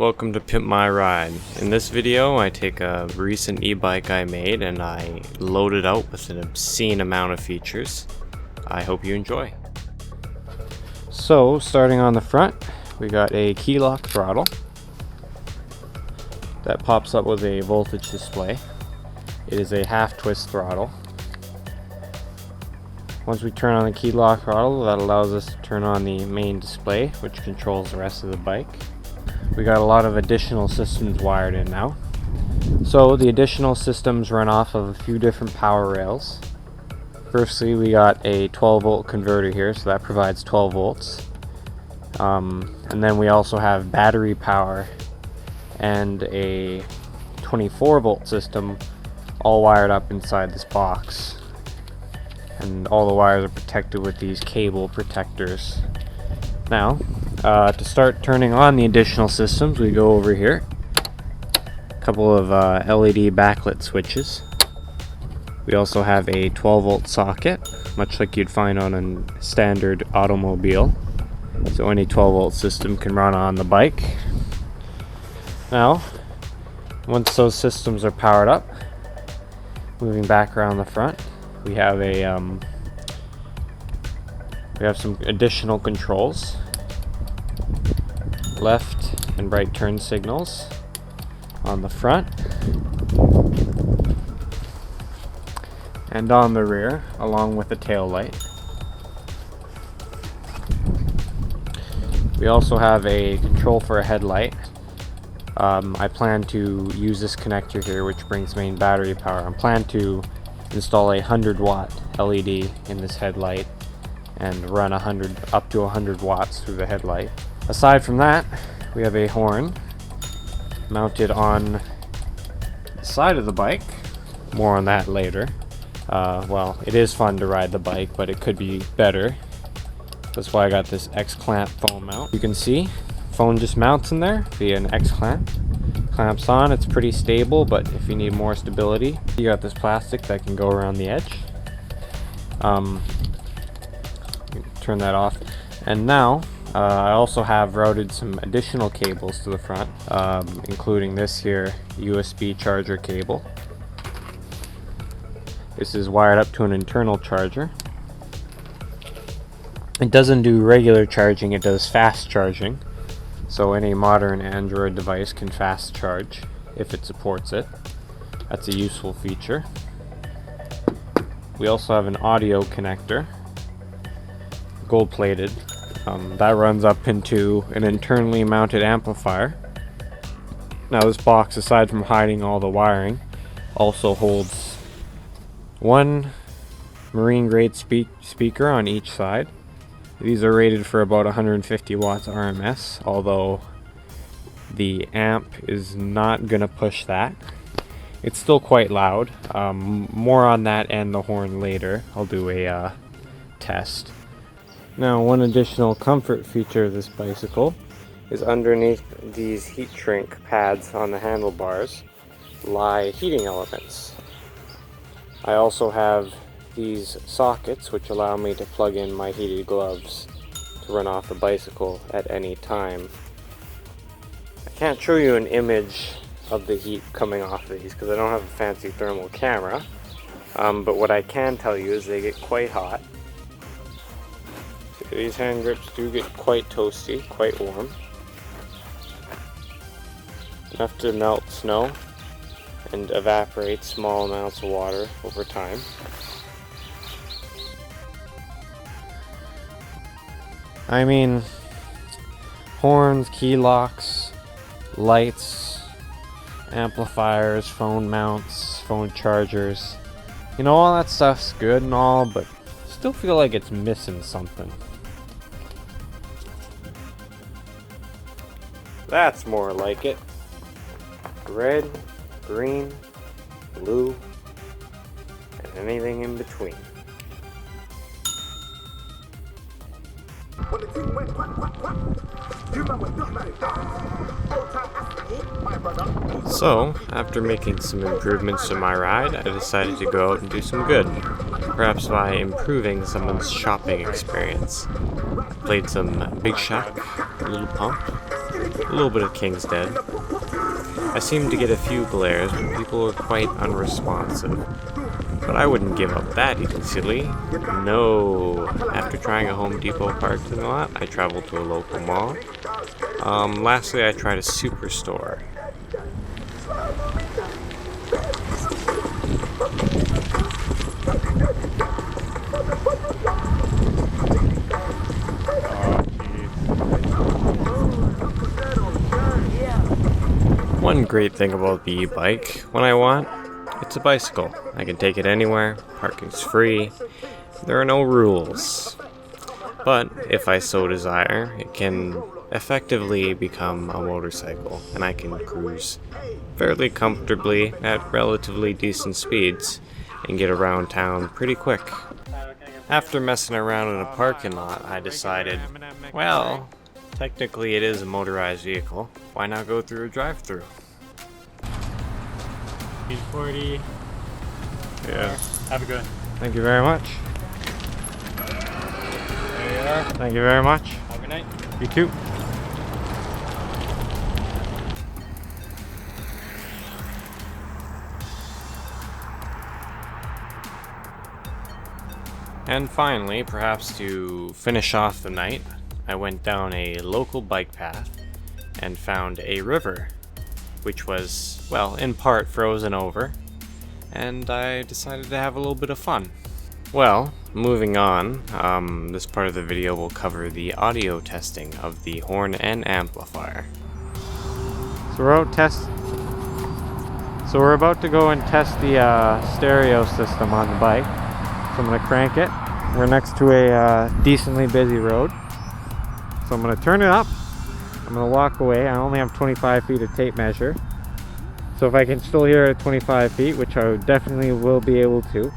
Welcome to Pimp My Ride. In this video I take a recent e-bike I made and I load it out with an obscene amount of features. I hope you enjoy. So starting on the front, we got a key lock throttle that pops up with a voltage display. It is a half twist throttle. Once we turn on the key lock throttle, that allows us to turn on the main display, which controls the rest of the bike. We got a lot of additional systems wired in now. So the additional systems run off of a few different power rails. Firstly, we got a 12 volt converter here, so that provides 12 volts. And then we also have battery power and a 24 volt system all wired up inside this box. And all the wires are protected with these cable protectors. Now, to start turning on the additional systems, we go over here. A couple of LED backlit switches. We also have a 12 volt socket, much like you'd find on a standard automobile. So any 12 volt system can run on the bike. Now, once those systems are powered up, moving back around the front, we have some additional controls. Left and right turn signals on the front and on the rear, along with the tail light. We also have a control for a headlight. I plan to use this connector here, which brings main battery power. I plan to install a 100 watt LED in this headlight and run up to 100 watts through the headlight. Aside from that, we have a horn mounted on the side of the bike. More on that later. Well, it is fun to ride the bike, but it could be better. That's why I got this X-clamp phone mount. You can see, phone just mounts in there via an X-clamp. Clamps on, it's pretty stable, but if you need more stability, you got this plastic that can go around the edge. Turn that off. And now, I also have routed some additional cables to the front, including this here USB charger cable. This is wired up to an internal charger. It doesn't do regular charging, it does fast charging. So any modern Android device can fast charge if it supports it. That's a useful feature. We also have an audio connector, gold plated. That runs up into an internally mounted amplifier. Now this box, aside from hiding all the wiring, also holds one marine grade speaker on each side. These are rated for about 150 watts RMS, although the amp is not gonna push that. It's still quite loud. More on that and the horn later. I'll do a test. Now, one additional comfort feature of this bicycle is underneath these heat shrink pads on the handlebars lie heating elements. I also have these sockets which allow me to plug in my heated gloves to run off the bicycle at any time. I can't show you an image of the heat coming off of these because I don't have a fancy thermal camera, but what I can tell you is they get quite hot. These hand grips do get quite toasty, quite warm. Enough to melt snow and evaporate small amounts of water over time. I mean, horns, key locks, lights, amplifiers, phone mounts, phone chargers. You know, all that stuff's good and all, but I still feel like it's missing something. That's more like it. Red, green, blue, and anything in between. So, after making some improvements to my ride, I decided to go out and do some good. Perhaps by improving someone's shopping experience. Played some Big Shack, Little Pump, a little bit of King's Dead. I seemed to get a few glares, but people were quite unresponsive. But I wouldn't give up that easily. No. After trying a Home Depot parking lot, I traveled to a local mall. Lastly, I tried a superstore. One great thing about the e-bike, when I want, it's a bicycle. I can take it anywhere, parking's free, there are no rules. But if I so desire, it can effectively become a motorcycle, and I can cruise fairly comfortably at relatively decent speeds and get around town pretty quick. After messing around in a parking lot, I decided, well, technically it is a motorized vehicle. Why not go through a drive-through? 40. Yeah. Have a good. Thank you very much. There you are. Thank you very much. Have a good night. You too. And finally, perhaps to finish off the night, I went down a local bike path and found a river, which was, well, in part frozen over, and I decided to have a little bit of fun. Well, moving on, this part of the video will cover the audio testing of the horn and amplifier. So we're about to go and test the stereo system on the bike. So I'm going to crank it. We're next to a decently busy road. So I'm going to turn it up. I'm going to walk away. I only have 25 feet of tape measure. So if I can still hear it at 25 feet, which I definitely will be able to,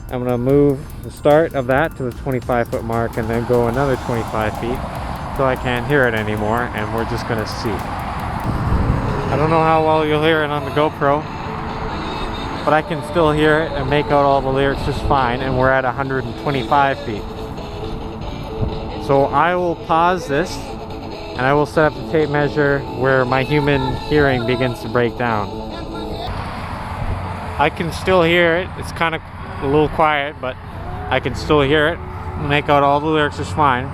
I'm going to move the start of that to the 25-foot mark and then go another 25 feet till I can't hear it anymore, and we're just going to see. I don't know how well you'll hear it on the GoPro, but I can still hear it and make out all the lyrics just fine, and we're at 125 feet. So I will pause this, and I will set up the tape measure where my human hearing begins to break down. I can still hear it. It's kind of a little quiet, but I can still hear it, make out all the lyrics just fine.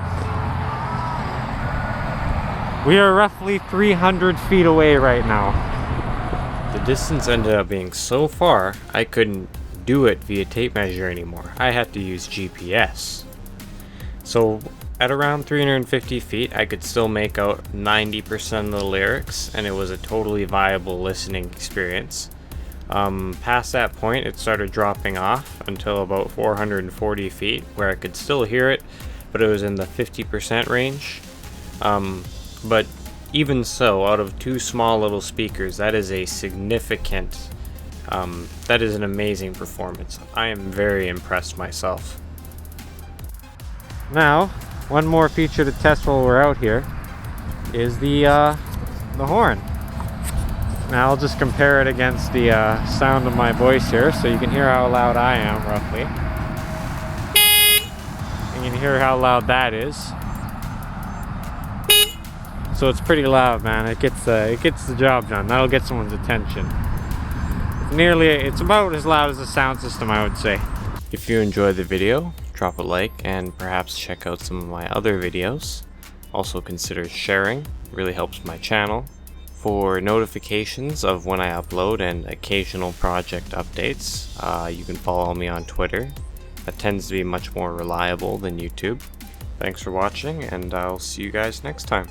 We are roughly 300 feet away right now. The distance ended up being so far, I couldn't do it via tape measure anymore. I had to use GPS. So at around 350 feet, I could still make out 90% of the lyrics, and it was a totally viable listening experience. Past that point, it started dropping off until about 440 feet, where I could still hear it, but it was in the 50% range. But even so, out of two small little speakers, that is a significant, that is an amazing performance. I am very impressed myself. Now, one more feature to test while we're out here is the horn. Now I'll just compare it against the sound of my voice here, so you can hear how loud I am, roughly. And you can hear how loud that is. So it's pretty loud, man. It gets the job done. That'll get someone's attention. It's about as loud as a sound system, I would say. If you enjoyed the video, drop a like and perhaps check out some of my other videos. Also consider sharing, it really helps my channel. For notifications of when I upload and occasional project updates, you can follow me on Twitter. That tends to be much more reliable than YouTube. Thanks for watching, and I'll see you guys next time.